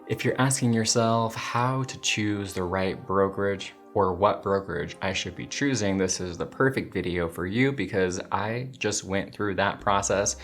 If you're asking yourself how to choose the right brokerage or what brokerage I should be choosing, this is the perfect video for you because I just went through that process,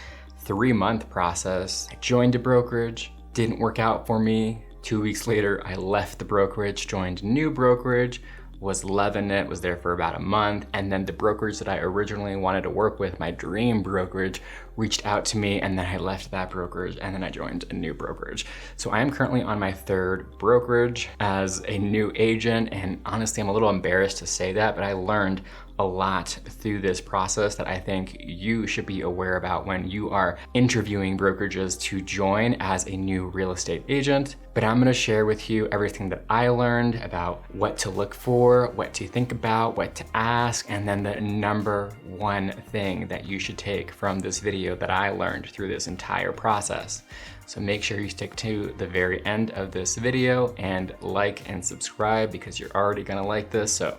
3-month process. I joined a brokerage, didn't work out for me. 2 weeks later, I left the brokerage, joined a new brokerage, was loving it, was there for about a month, and then the brokerage that I originally wanted to work with, my dream brokerage, reached out to me, and then I left that brokerage, and then I joined a new brokerage. So I am currently on my 3rd brokerage as a new agent, and honestly, I'm a little embarrassed to say that, but I learned a lot through this process that I think you should be aware about when you are interviewing brokerages to join as a new real estate agent. But I'm gonna share with you everything that I learned about what to look for, what to think about, what to ask, and then the number one thing that you should take from this video that I learned through this entire process. So make sure you stick to the very end of this video and like and subscribe because you're already gonna like this. So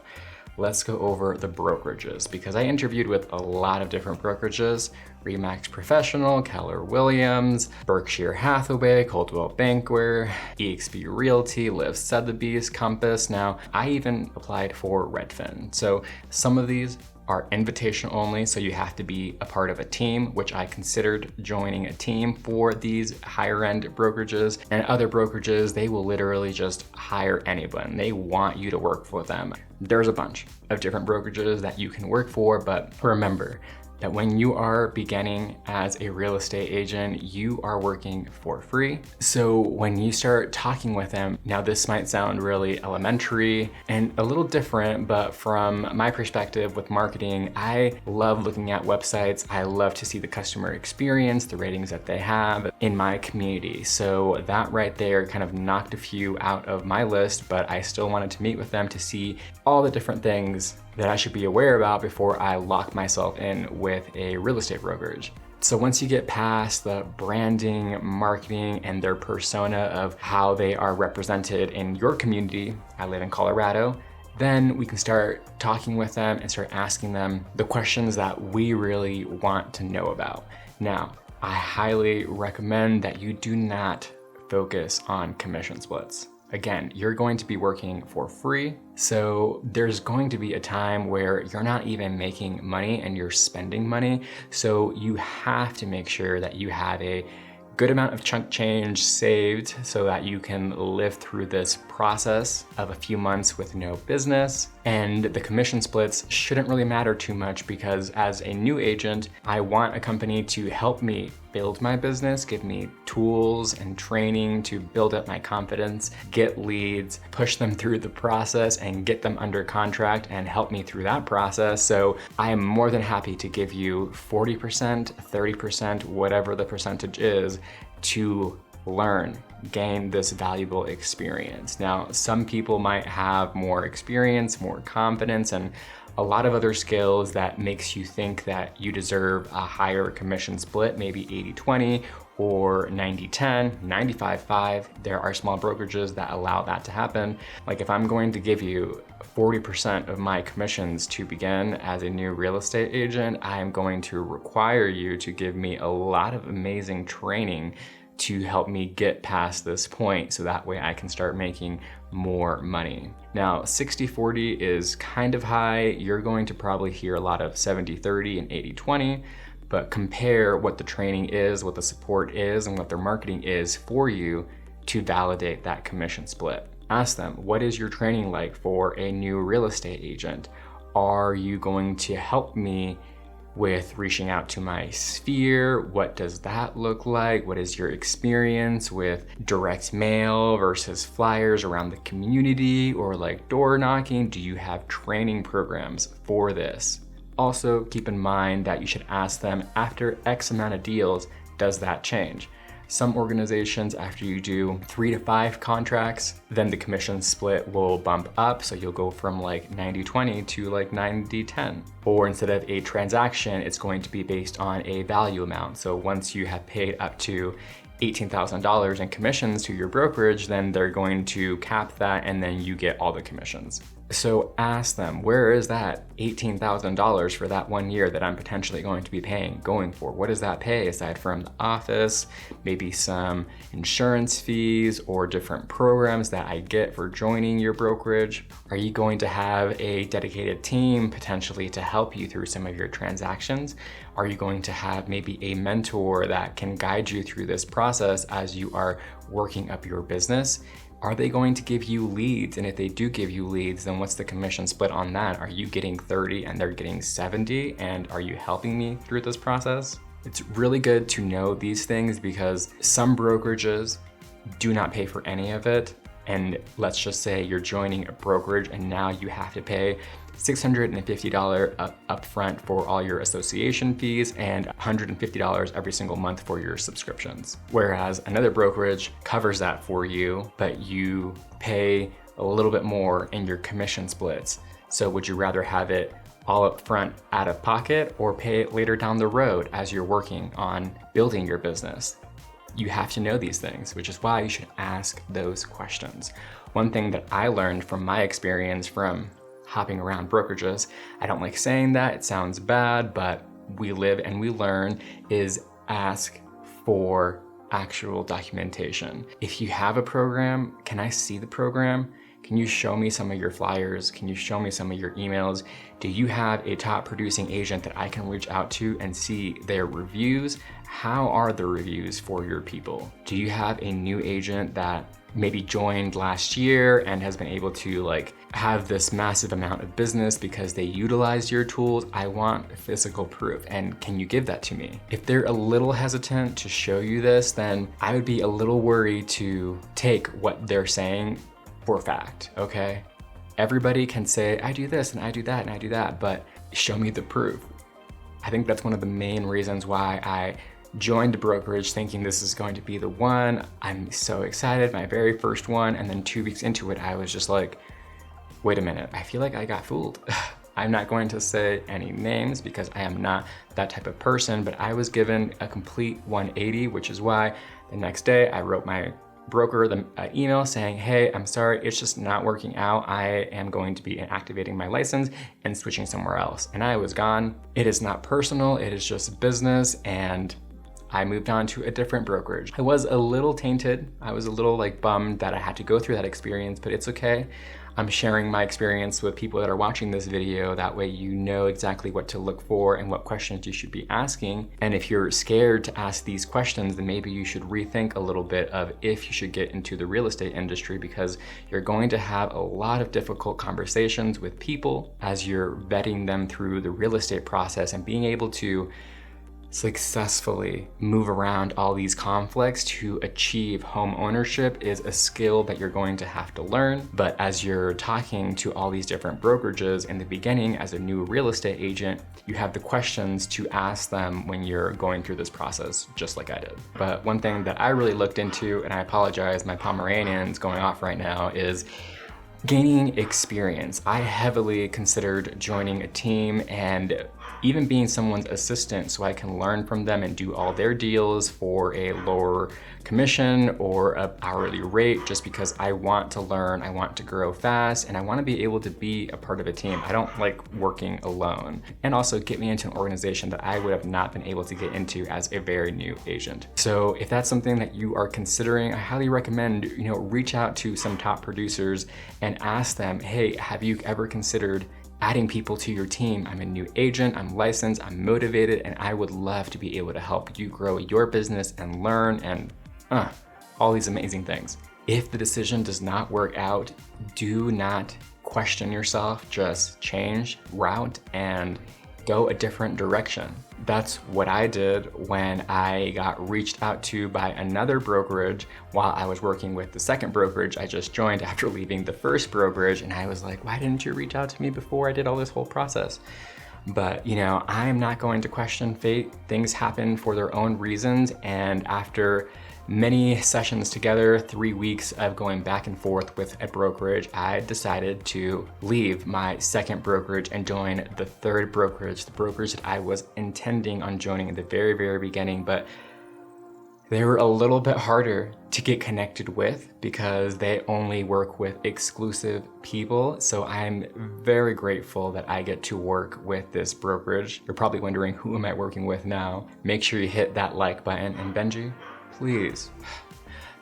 let's go over the brokerages because I interviewed with a lot of different brokerages: REMAX Professional, Keller Williams, Berkshire Hathaway, Coldwell Banker, EXP Realty, Live Sotheby's, Compass. Now, I even applied for Redfin. So some of these are invitation only, so you have to be a part of a team, which I considered joining a team for these higher end brokerages. And other brokerages, they will literally just hire anyone. They want you to work for them. There's a bunch of different brokerages that you can work for, but remember that when you are beginning as a real estate agent, you are working for free. So when you start talking with them, now this might sound really elementary and a little different, but from my perspective with marketing, I love looking at websites. I love to see the customer experience, the ratings that they have in my community. So that right there kind of knocked a few out of my list, but I still wanted to meet with them to see all the different things that I should be aware about before I lock myself in with a real estate brokerage. So once you get past the branding, marketing, and their persona of how they are represented in your community, I live in Colorado, then we can start talking with them and start asking them the questions that we really want to know about. Now, I highly recommend that you do not focus on commission splits. Again, you're going to be working for free, so there's going to be a time where you're not even making money and you're spending money. So you have to make sure that you have a good amount of chunk change saved so that you can live through this process of a few months with no business. And the commission splits shouldn't really matter too much because as a new agent, I want a company to help me build my business, give me tools and training to build up my confidence, get leads, push them through the process and get them under contract and help me through that process. So I am more than happy to give you 40%, 30%, whatever the percentage is, to learn, gain this valuable experience. Now, some people might have more experience, more confidence, and a lot of other skills that makes you think that you deserve a higher commission split, maybe 80-20 or 90-10, 95-5. There are small brokerages that allow that to happen. Like if I'm going to give you 40% of my commissions to begin as a new real estate agent, I am going to require you to give me a lot of amazing training to help me get past this point so that way I can start making more money. Now, 60-40 is kind of high. You're going to probably hear a lot of 70-30 and 80-20, but compare what the training is, what the support is, and what their marketing is for you to validate that commission split. Ask them, what is your training like for a new real estate agent? Are you going to help me with reaching out to my sphere? What does that look like? What is your experience with direct mail versus flyers around the community or like door knocking? Do you have training programs for this? Also, keep in mind that you should ask them after X amount of deals, does that change? Some organizations, after you do 3 to 5 contracts, then the commission split will bump up. So you'll go from like 90-20 to like 90-10. Or instead of a transaction, it's going to be based on a value amount. So once you have paid up to $18,000 in commissions to your brokerage, then they're going to cap that and then you get all the commissions. So ask them, where is that $18,000 for that 1 year that I'm potentially going to be going for? What does that pay aside from the office, maybe some insurance fees or different programs that I get for joining your brokerage? Are you going to have a dedicated team potentially to help you through some of your transactions? Are you going to have maybe a mentor that can guide you through this process as you are working up your business? Are they going to give you leads? And if they do give you leads, then what's the commission split on that? Are you getting 30 and they're getting 70? And are you helping me through this process? It's really good to know these things because some brokerages do not pay for any of it. And let's just say you're joining a brokerage and now you have to pay $650 upfront for all your association fees and $150 every single month for your subscriptions. Whereas another brokerage covers that for you, but you pay a little bit more in your commission splits. So would you rather have it all up front out of pocket or pay it later down the road as you're working on building your business? You have to know these things, which is why you should ask those questions. One thing that I learned from my experience from hopping around brokerages, I don't like saying that, it sounds bad, but we live and we learn, is ask for actual documentation. If you have a program, can I see the program? Can you show me some of your flyers? Can you show me some of your emails? Do you have a top producing agent that I can reach out to and see their reviews? How are the reviews for your people? Do you have a new agent that maybe joined last year and has been able to have this massive amount of business because they utilized your tools? I want physical proof, and can you give that to me? If they're a little hesitant to show you this, then I would be a little worried to take what they're saying for fact, okay? Everybody can say, I do this and I do that and I do that, but show me the proof. I think that's one of the main reasons why I joined a brokerage thinking this is going to be the one. I'm so excited, my very first one, and then 2 weeks into it, I was just like, wait a minute, I feel like I got fooled. I'm not going to say any names because I am not that type of person, but I was given a complete 180, which is why the next day I wrote my broker the email saying, hey, I'm sorry, it's just not working out. I am going to be inactivating my license and switching somewhere else. And I was gone. It is not personal, it is just business, and I moved on to a different brokerage. I was a little tainted. I was a little bummed that I had to go through that experience, but it's okay. I'm sharing my experience with people that are watching this video. That way you know exactly what to look for and what questions you should be asking. And if you're scared to ask these questions, then maybe you should rethink a little bit of if you should get into the real estate industry, because you're going to have a lot of difficult conversations with people as you're vetting them through the real estate process, and being able to successfully move around all these conflicts to achieve home ownership is a skill that you're going to have to learn. But as you're talking to all these different brokerages in the beginning as a new real estate agent, you have the questions to ask them when you're going through this process, just like I did. But one thing that I really looked into, and I apologize, my Pomeranian's going off right now, is gaining experience. I heavily considered joining a team and even being someone's assistant so I can learn from them and do all their deals for a lower commission or an hourly rate, just because I want to learn, I want to grow fast, and I want to be able to be a part of a team. I don't like working alone. And also get me into an organization that I would have not been able to get into as a very new agent. So if that's something that you are considering, I highly recommend, reach out to some top producers and ask them, hey, have you ever considered adding people to your team? I'm a new agent, I'm licensed, I'm motivated, and I would love to be able to help you grow your business and learn and all these amazing things. If the decision does not work out, do not question yourself, just change route and go a different direction. That's what I did when I got reached out to by another brokerage while I was working with the second brokerage I just joined after leaving the first brokerage. And I was like, why didn't you reach out to me before I did all this whole process? But I am not going to question fate. Things happen for their own reasons. And after many sessions together, 3 weeks of going back and forth with a brokerage, I decided to leave my second brokerage and join the third brokerage, the brokerage that I was intending on joining at the very, very beginning. But They were a little bit harder to get connected with because they only work with exclusive people. So I'm very grateful that I get to work with this brokerage. You're probably wondering, who am I working with now? Make sure you hit that like button. And Benji, please.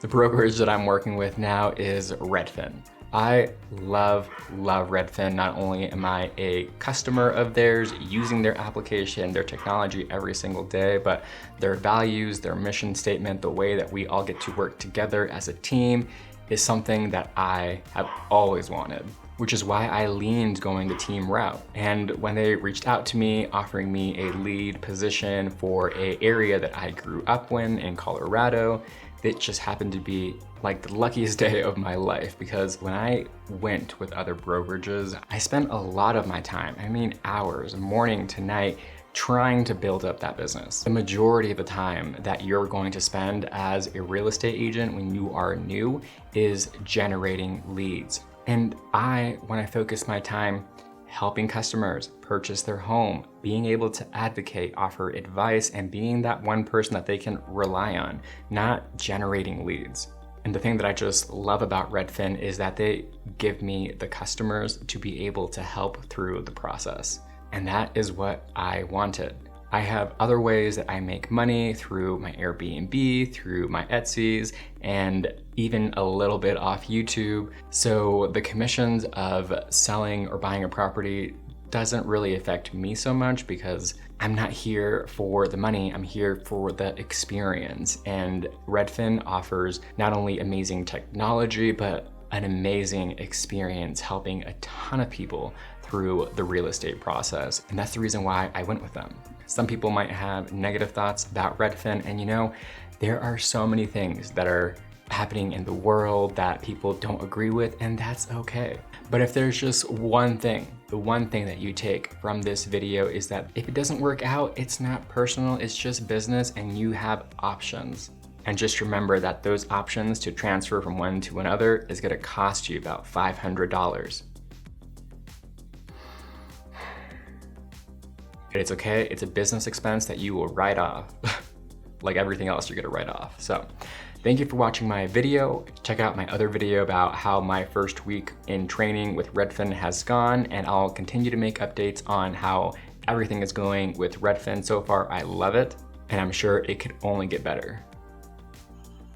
The brokerage that I'm working with now is Redfin. I love Redfin. Not only am I a customer of theirs, using their application, their technology every single day, but their values, their mission statement, the way that we all get to work together as a team is something that I have always wanted, which is why I leaned going the team route. And when they reached out to me, offering me a lead position for an area that I grew up in Colorado, it just happened to be like the luckiest day of my life, because when I went with other brokerages, I spent a lot of my time, I mean hours, morning to night, trying to build up that business. The majority of the time that you're going to spend as a real estate agent when you are new is generating leads. And when I focus my time helping customers purchase their home, being able to advocate, offer advice, and being that one person that they can rely on, not generating leads. And the thing that I just love about Redfin is that they give me the customers to be able to help through the process. And that is what I wanted. I have other ways that I make money through my Airbnb, through my Etsy's, and even a little bit off YouTube. So the commissions of selling or buying a property doesn't really affect me so much because I'm not here for the money, I'm here for the experience. And Redfin offers not only amazing technology, but an amazing experience helping a ton of people through the real estate process. And that's the reason why I went with them. Some people might have negative thoughts about Redfin, and there are so many things that are happening in the world that people don't agree with, and that's okay. But if there's just one thing, the one thing that you take from this video is that if it doesn't work out, it's not personal, it's just business, and you have options. And just remember that those options to transfer from one to another is gonna cost you about $500. It's okay, it's a business expense that you will write off. Like everything else you're gonna write off. So thank you for watching my video. Check out my other video about how my first week in training with Redfin has gone, and I'll continue to make updates on how everything is going with Redfin. So far, I love it, and I'm sure it could only get better.